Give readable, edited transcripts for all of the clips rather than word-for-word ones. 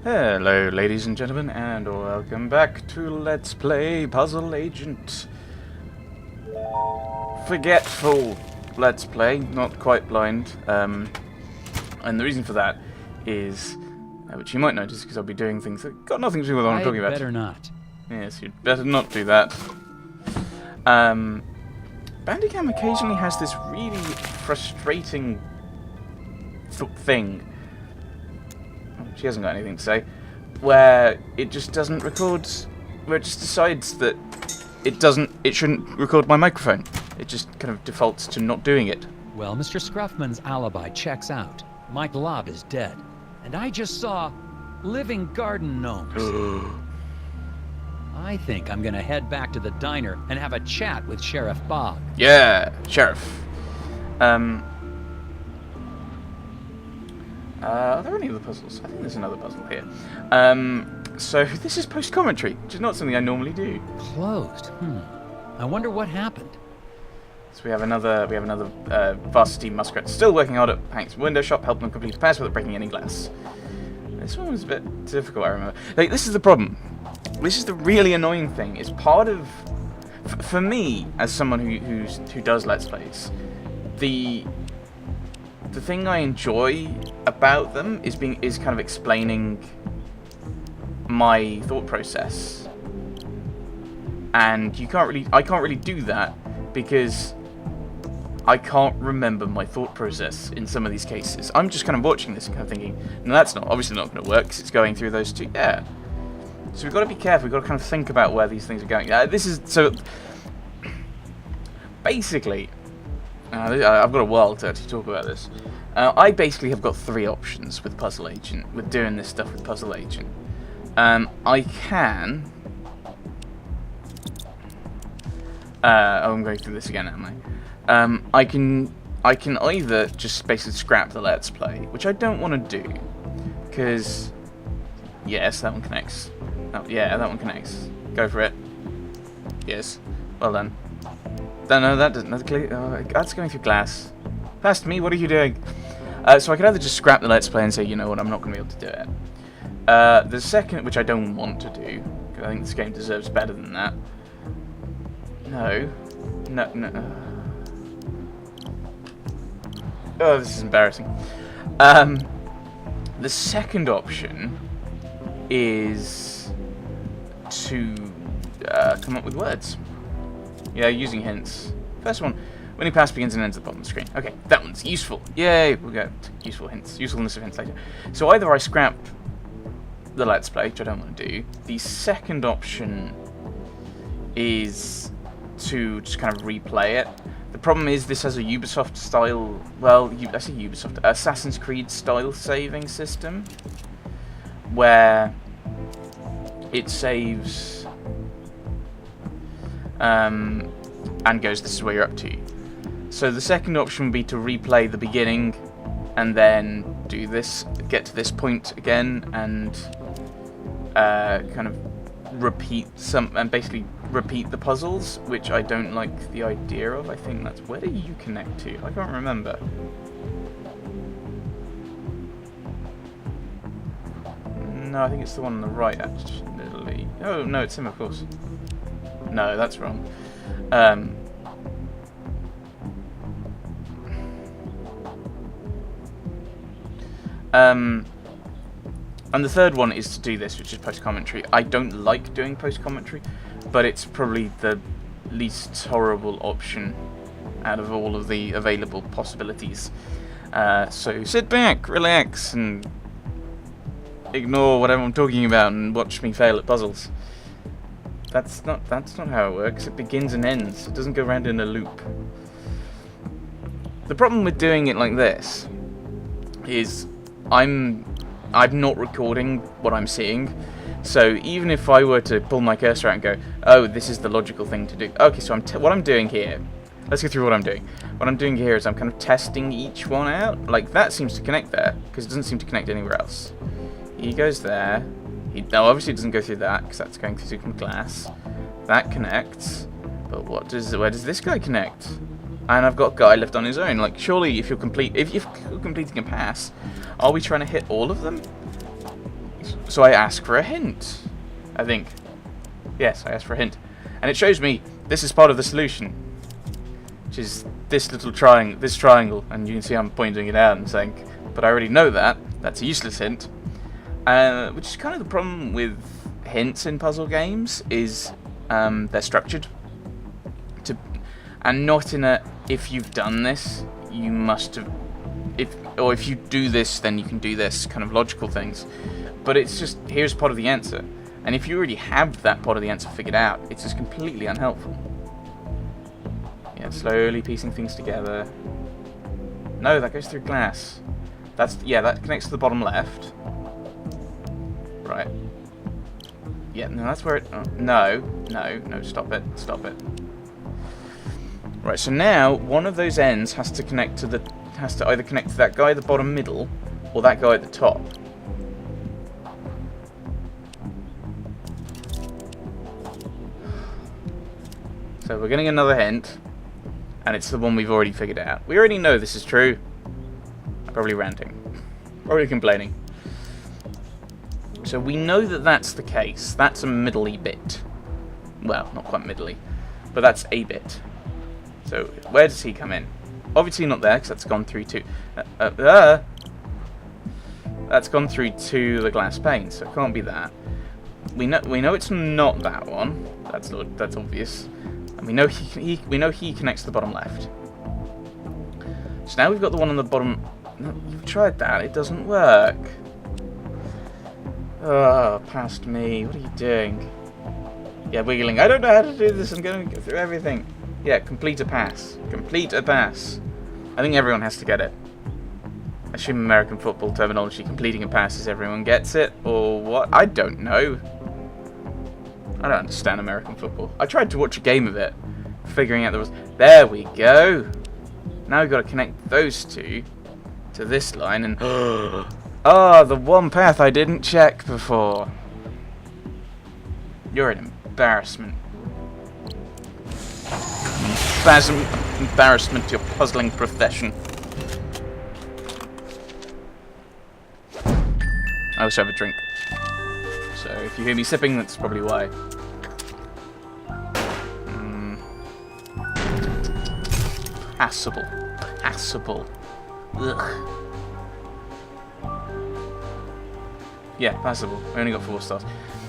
Hello, ladies and gentlemen, and welcome back to Let's Play Puzzle Agent. Forgetful Let's Play, not quite blind. And the reason for that is, which you might notice, because I'll be doing things that got nothing to do with what I'm talking about. Better not. Yes, you'd better not do that. Bandicam occasionally has this really frustrating thing. She hasn't got anything to say. Where it just doesn't record. Where it just decides that it shouldn't record my microphone. It just kind of defaults to not doing it. Well, Mr. Scruffman's alibi checks out. Mike Lobb is dead. And I just saw living garden gnomes. I think I'm gonna head back to the diner and have a chat with Sheriff Bob. Yeah, Sheriff. Are there any other puzzles? I think there's another puzzle here. So this is post-commentary, which is not something I normally do. Closed. I wonder what happened. So we have another varsity muskrat still working hard at Hank's window shop, helping them complete repairs without breaking any glass. This one was a bit difficult, I remember. Like, this is the problem. This is the really annoying thing. It's part of, for me, as someone who does Let's Plays, the thing I enjoy about them is kind of explaining my thought process, and I can't really do that because I can't remember my thought process in some of these cases. I'm just kind of watching this and kind of thinking, no, that's obviously not going to work because it's going through those two. Yeah. So we've got to be careful. We've got to kind of think about where these things are going. This is so. Basically, I've got a while to actually talk about this. I basically have got three options with Puzzle Agent, with doing this stuff with Puzzle Agent. I can. I'm going through this again, am I? I can either just basically scrap the Let's Play, which I don't want to do, because yes, that one connects. Oh, yeah, that one connects. Go for it. Yes, well done. No, that doesn't. That's going through glass. Past me, what are you doing? So I could either just scrap the Let's Play and say, you know what, I'm not going to be able to do it. The second, which I don't want to do, because I think this game deserves better than that. No. Oh, this is embarrassing. The second option is to come up with words. Yeah, using hints. First one, when you pass begins and ends at the bottom of the screen. Okay, that one's useful. Yay, we'll get useful hints. Usefulness of hints later. So either I scrap the Let's Play, which I don't want to do. The second option is to just kind of replay it. The problem is this has a Ubisoft style, well, I say Ubisoft, Assassin's Creed style saving system, where it saves and goes, this is where you're up to. So the second option would be to replay the beginning and then do this, get to this point again, and kind of basically repeat the puzzles, which I don't like the idea of. I think that's, where do you connect to? I can't remember. No, I think it's the one on the right, actually. Oh, no, it's him, of course. No, that's wrong. And the third one is to do this, which is post-commentary. I don't like doing post-commentary, but it's probably the least horrible option out of all of the available possibilities. So sit back, relax, and ignore whatever I'm talking about and watch me fail at puzzles. That's not how it works. It begins and ends. It doesn't go around in a loop. The problem with doing it like this is I'm not recording what I'm seeing. So even if I were to pull my cursor out and go, oh, this is the logical thing to do. Okay, so what I'm doing here. Let's go through what I'm doing. What I'm doing here is I'm kind of testing each one out. Like, that seems to connect there, because it doesn't seem to connect anywhere else. He goes there. No, obviously it doesn't go through that, because that's going through some glass. That connects. But where does this guy connect? And I've got a guy left on his own. Like, surely if you're completing a pass, are we trying to hit all of them? So I ask for a hint. I think. Yes, I asked for a hint. And it shows me this is part of the solution. Which is this little triangle. And you can see I'm pointing it out and saying, but I already know that. That's a useless hint. Which is kind of the problem with hints in puzzle games, is they're structured. And not in a, if you've done this, you must have, or if you do this, then you can do this, kind of logical things. But it's just, here's part of the answer. And if you already have that part of the answer figured out, it's just completely unhelpful. Yeah, slowly piecing things together. No, that goes through glass. That's, yeah, that connects to the bottom left. Right. Yeah, no, that's where it, oh, no, stop it. Right, so now one of those ends has to connect to either connect to that guy at the bottom middle or that guy at the top. So we're getting another hint, and it's the one we've already figured out. We already know this is true. I'm probably ranting. Probably complaining. So we know that that's the case. That's a middly bit. Well, not quite middly, but that's a bit. So where does he come in? Obviously not there, because that's gone through to... that's gone through to the glass pane, so it can't be that. We know it's not that one. That's obvious. And we know he connects to the bottom left. So now we've got the one on the bottom. No, you've tried that. It doesn't work. Oh, past me. What are you doing? Yeah, wiggling. I don't know how to do this. I'm going to go through everything. Yeah, complete a pass. Complete a pass. I think everyone has to get it. I assume American football terminology, completing a pass is everyone gets it, or what? I don't know. I don't understand American football. I tried to watch a game of it, figuring out there was... There we go! Now we've got to connect those two to this line, and... Oh, the one path I didn't check before. You're an embarrassment. Embarrassment to your puzzling profession. I also have a drink. So if you hear me sipping, that's probably why. Passable. Passable. Ugh. Yeah, passable. I only got 4 stars.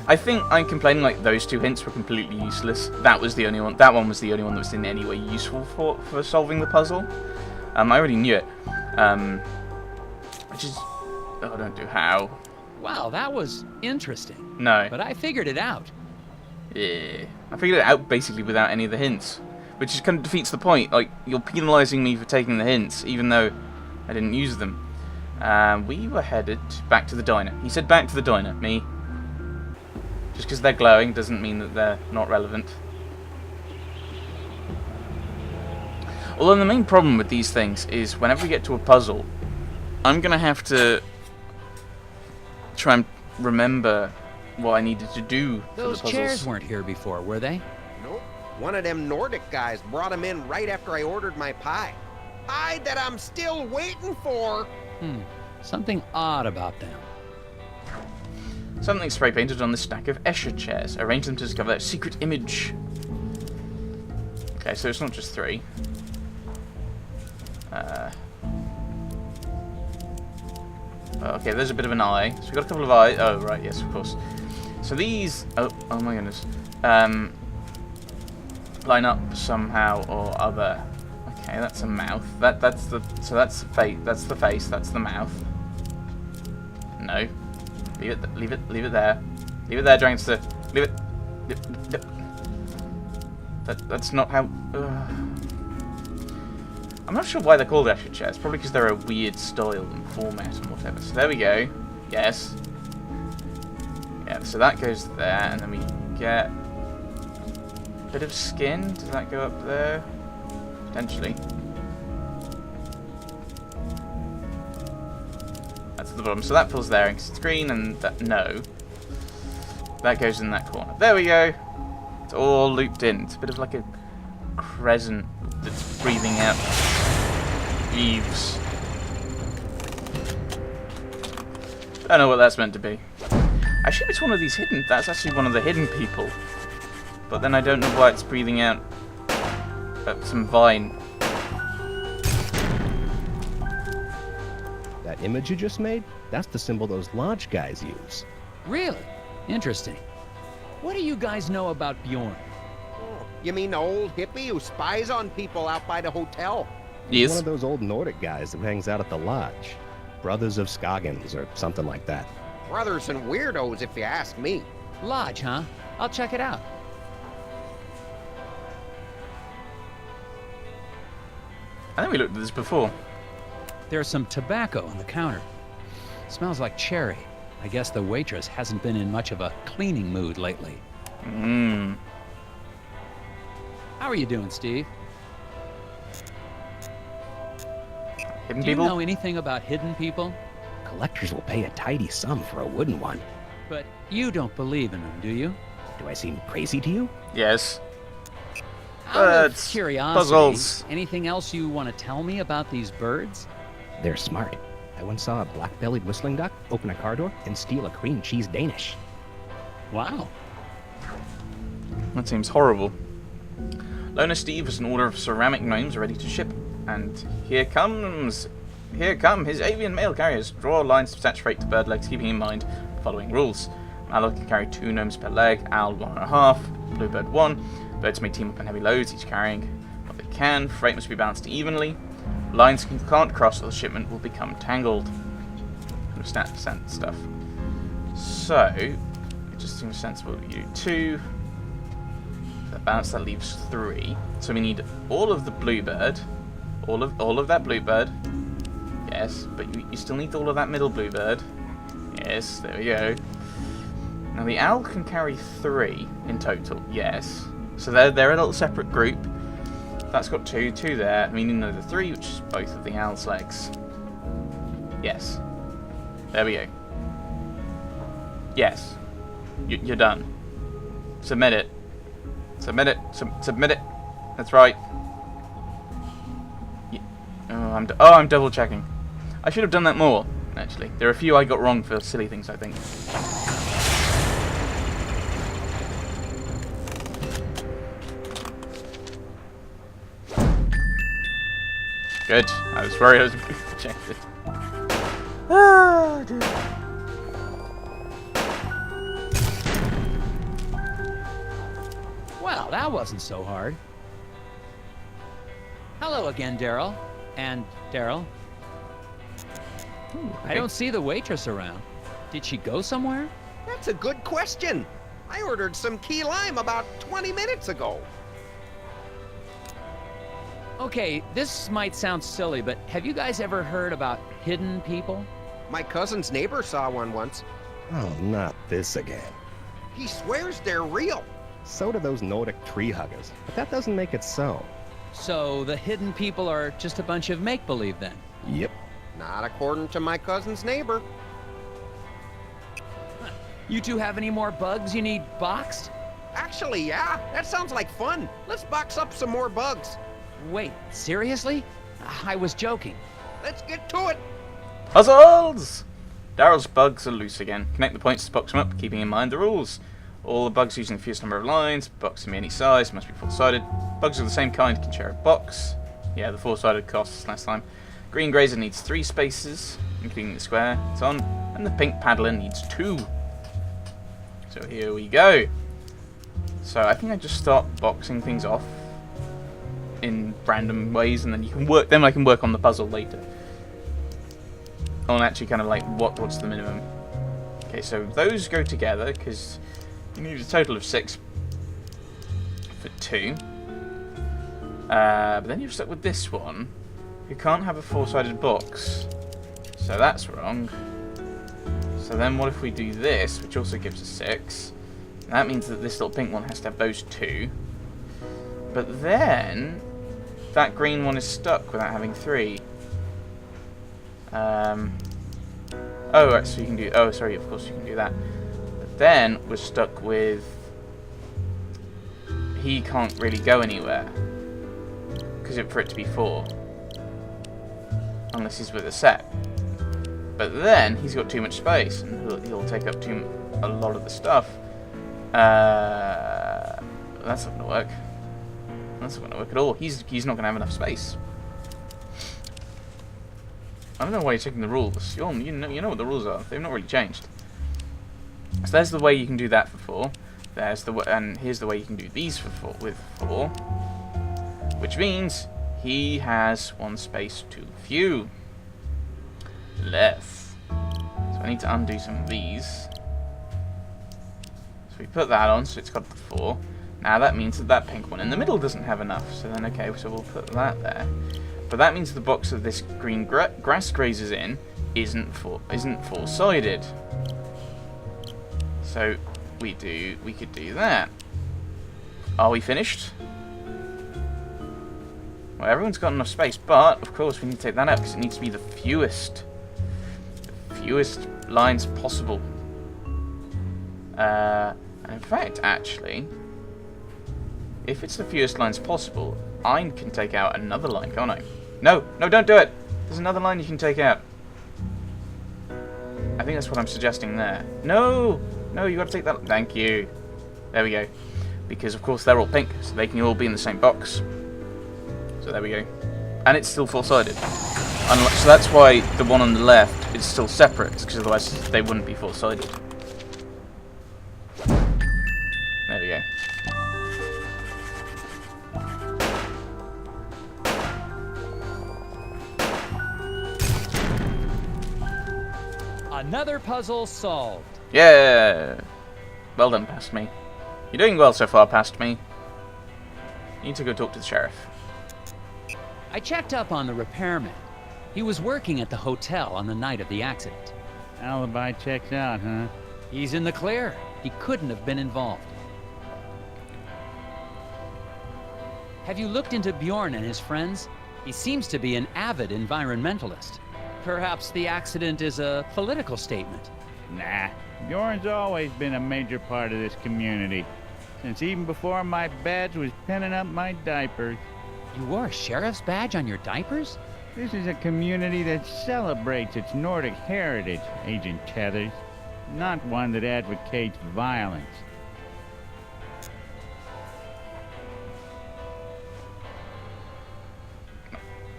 I think I'm complaining like those 2 hints were completely useless. That was the only one. That one was the only one that was in any way useful for solving the puzzle. I already knew it. Which is... Oh, don't do how. Wow, that was interesting. No. But I figured it out. Yeah. I figured it out basically without any of the hints. Which just kind of defeats the point. Like, you're penalising me for taking the hints, even though I didn't use them. We were headed back to the diner. He said back to the diner. Me. Just because they're glowing doesn't mean that they're not relevant. Although the main problem with these things is whenever we get to a puzzle, I'm going to have to try and remember what I needed to do for the puzzles. Those chairs weren't here before, were they? Nope. One of them Nordic guys brought them in right after I ordered my pie. Pie that I'm still waiting for. Something odd about them. Something spray painted on this stack of Escher chairs. Arrange them to discover their secret image. Okay, so it's not just 3. Okay, there's a bit of an eye. So we've got a couple of eyes. Oh, right, yes, of course. So these... Oh my goodness. Line up somehow or other. Okay, that's a mouth. That's the face. That's the face. That's the mouth. No. Leave it there. Leave it there, Dragonster. Leave it. That's not how... I'm not sure why they're called Escher chairs. Probably because they're a weird style and format and whatever. So there we go. Yes. Yeah, so that goes there, and then we get a bit of skin. Does that go up there? Potentially. That's at the bottom. So that fills there, and it's green, and that, no. That goes in that corner. There we go. It's all looped in. It's a bit of like a crescent that's breathing out leaves. Don't know what that's meant to be. I assume it's one of these hidden... That's actually one of the hidden people. But then I don't know why it's breathing out some vine. That image you just made? That's the symbol those lodge guys use. Really? Interesting. What do you guys know about Bjorn? Oh, you mean the old hippie who spies on people out by the hotel? He's Yes. one of those old Nordic guys that hangs out at the lodge. Brothers of Scoggins or something like that. Brothers and weirdos, if you ask me. Lodge, huh? I'll check it out. I think we looked at this before. There's some tobacco on the counter. Smells like cherry. I guess the waitress hasn't been in much of a cleaning mood lately. Mmm. How are you doing, Steve? Hidden Do you people? know anything about hidden people? Collectors will pay a tidy sum for a wooden one. But you don't believe in them, do you? Do I seem crazy to you? Yes. Out of Birds. curiosity, Puzzles. anything else you want to tell me about these birds? They're smart. I once saw a black-bellied whistling duck open a car door and steal a cream cheese Danish. Wow. That seems horrible. Loner Steve has an order of ceramic gnomes ready to ship. And here come his avian mail carriers. Draw lines to attach freight to bird legs, keeping in mind the following rules. Mallow can carry 2 gnomes per leg, owl 1.5, bluebird 1. Birds may team up on heavy loads, each carrying what they can. Freight must be balanced evenly. Lines can't cross or the shipment will become tangled. Understand stuff. So, it just seems sensible that you do 2. That balance, that leaves 3. So we need all of the bluebird. All of that bluebird. Yes, but you still need all of that middle bluebird. Yes, there we go. Now the owl can carry 3 in total. Yes. So they're a little separate group. That's got 2 there. We need another 3, which is both of the owl's legs. Yes. There we go. Yes. You're done. Submit it. Submit it. Submit it. That's right. I'm double checking. I should have done that more, actually. There are a few I got wrong for silly things, I think. Good. I was worried I was going to check it. Ah, dear. Well, that wasn't so hard. Hello again, Daryl. And Daryl. I don't see the waitress around. Did she go somewhere? That's a good question. I ordered some key lime about 20 minutes ago. Okay, this might sound silly, but have you guys ever heard about hidden people? My cousin's neighbor saw one once. Oh, not this again. He swears they're real. So do those Nordic tree huggers, but that doesn't make it so. So the hidden people are just a bunch of make-believe then? Yep. Not according to my cousin's neighbor. You two have any more bugs you need boxed? Actually, yeah, that sounds like fun. Let's box up some more bugs. Wait, seriously? I was joking. Let's get to it. Puzzles! Daryl's bugs are loose again. Connect the points to box them up, keeping in mind the rules. All the bugs using the fewest number of lines. Box can be any size, must be four-sided. Bugs of the same kind can share a box. Yeah, the four-sided costs less time. Green grazer needs 3 spaces, including the square it's on. And the pink paddler needs 2. So here we go. So I think I just start boxing things off in random ways, and then you can work. Then I can work on the puzzle later. On actually kind of like what's the minimum. Okay, so those go together because you need a total of 6 for 2. But then you're stuck with this one. You can't have a 4-sided box, so that's wrong. So then what if we do this, which also gives us 6? That means that this little pink one has to have those 2. But then that green one is stuck without having 3. Oh, right, so you can do... Oh, sorry, of course you can do that. But then we're stuck with... He can't really go anywhere. Because for it to be 4. Unless he's with a set. But then he's got too much space, and he'll take up too a lot of the stuff. That's not going to work. That's not going to work at all. He's not going to have enough space. I don't know why you're taking the rules. You know what the rules are. They've not really changed. So there's the way you can do that for 4. There's the and here's the way you can do these for 4 with 4, which means he has 1 space too few left. So I need to undo some of these. So we put that on, so it's got the 4. Now that means that pink one in the middle doesn't have enough. So then, okay, so we'll put that there. But that means the box that this green grass grazes in isn't four-sided. So we could do that. Are we finished? Well, everyone's got enough space, but of course we need to take that out because it needs to be the fewest lines possible. And in fact, actually, if it's the fewest lines possible, I can take out another line, can't I? No, don't do it! There's another line you can take out. I think that's what I'm suggesting there. No, you got to take that. Thank you. There we go. Because of course they're all pink, so they can all be in the same box. So there we go. And it's still four-sided. So that's why the one on the left is still separate, because otherwise they wouldn't be four-sided. There we go. Another puzzle solved. Yeah! Well done, Past Me. You're doing well so far, Past Me. You need to go talk to the sheriff. I checked up on the repairman. He was working at the hotel on the night of the accident. Alibi checks out, huh? He's in the clear. He couldn't have been involved. Have you looked into Bjorn and his friends? He seems to be an avid environmentalist. Perhaps the accident is a political statement. Nah, Bjorn's always been a major part of this community. Since even before my badge was pinning up my diapers. You wore a sheriff's badge on your diapers? This is a community that celebrates its Nordic heritage, Agent Tethers. Not one that advocates violence.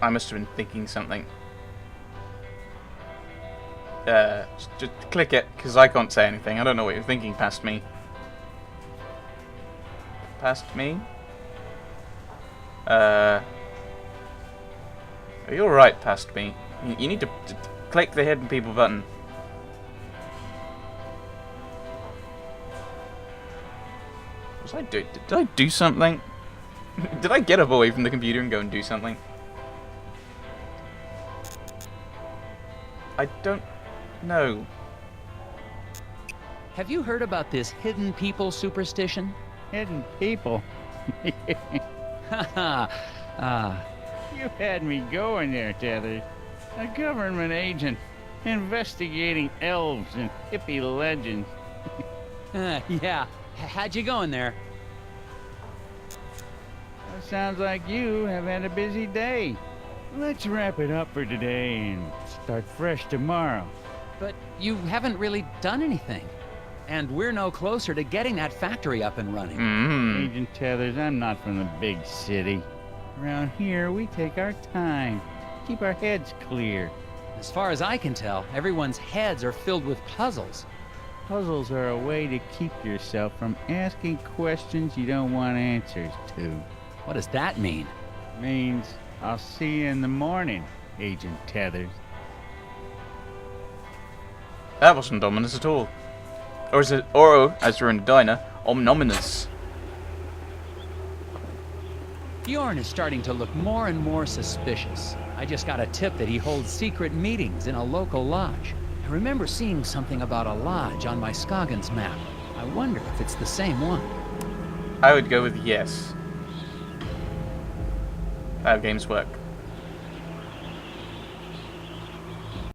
I must have been thinking something. Just click it, because I can't say anything. I don't know what you're thinking, Past Me. Past Me? Are you alright, Past Me? You need to click the hidden people button. What was I doing? Did I do something? Did I get up away from the computer and go and do something? I don't know. Have you heard about this hidden people superstition? Hidden people? Haha. You had me going there, Tethers. A government agent investigating elves and hippie legends. Yeah. How'd you going there? Well, sounds like you have had a busy day. Let's wrap it up for today and start fresh tomorrow. But you haven't really done anything. And we're no closer to getting that factory up and running. Agent Tethers, I'm not from the big city. Around here, we take our time. Keep our heads clear. As far as I can tell, everyone's heads are filled with puzzles. Puzzles are a way to keep yourself from asking questions you don't want answers to. What does that mean? Means I'll see you in the morning, Agent Tethers. That wasn't ominous at all. Or is it, or as you're in a diner, omnominous? Bjorn is starting to look more and more suspicious. I just got a tip that he holds secret meetings in a local lodge. I remember seeing something about a lodge on my Scoggins map. I wonder if it's the same one. I would go with yes. How games work.